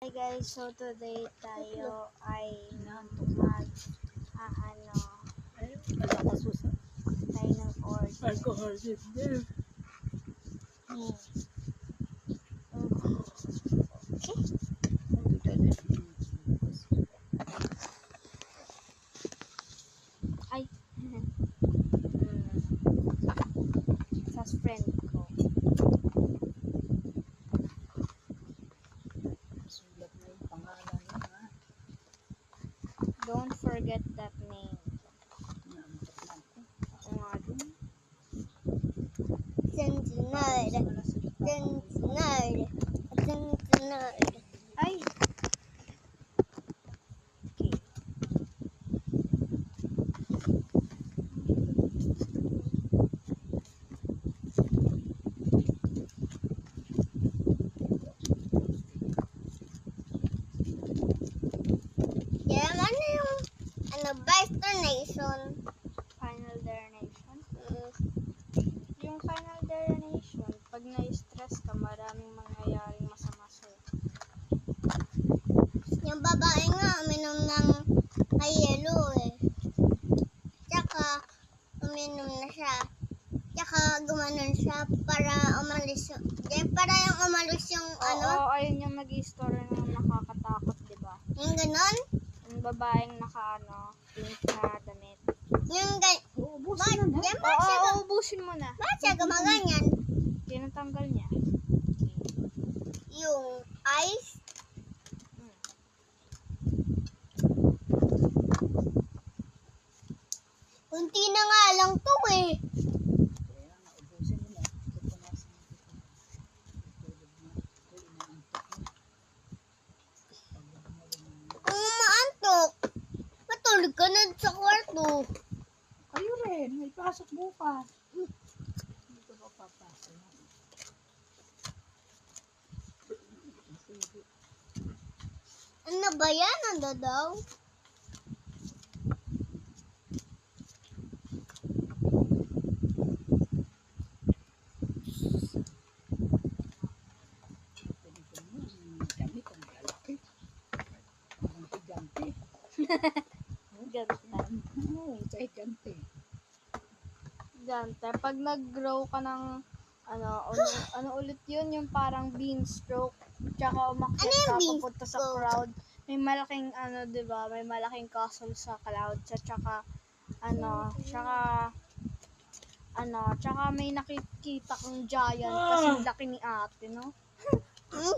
Hi guys, so today tayo ay tayo ng order. Alcohol is there. Ay, sa friend ko. Sulat na yung pangalan niya, ha? Don't forget that name. Naampat lang ko. Ako nga din. Nerd. Ay! Okay. Yan, ano yung best donation? Final Destination. Yung Final Destination, pag na-stress ka, maraming mangyayaring masama sa'yo. Yung babae nga, uminom ng may yelo eh. Tsaka, uminom na siya. Tsaka, gumanon siya para umalis yung, para yung umalis yung Oo, ayun yung nag-i-story ng nakakatakot, di ba? yung ganon. Yung babaeng pink na damit. Yung Uubusin na na. yan, bakit siya, Ubusin mo na. bakit siya gumaganyan? Tinatanggal niya. Yung ice, kunti na nga lang to eh. Kaya nga, ubusin mo na. Pupunasan mo dito. Tulog na. Huli na antok mo. Kung maantok, matulog ka na sa kwarto. Kayo rin, may pasok bukas. Dito ba papasok? Ano ba yan? Ano daw? Ganito mo, damit ang lalaki. Ang gigante. Ganta. Oo, sa gigante. Ganta. Pag nag-grow ka ng ano ulit yun, yung parang beanstroke. Tsaka umakyat Ano yung ka beanstroke? papunta sa crowd. May malaking di ba? May malaking castle sa cloud. Tsaka tsaka may nakikita kang giant kasi laki ni ate, no? Hmm?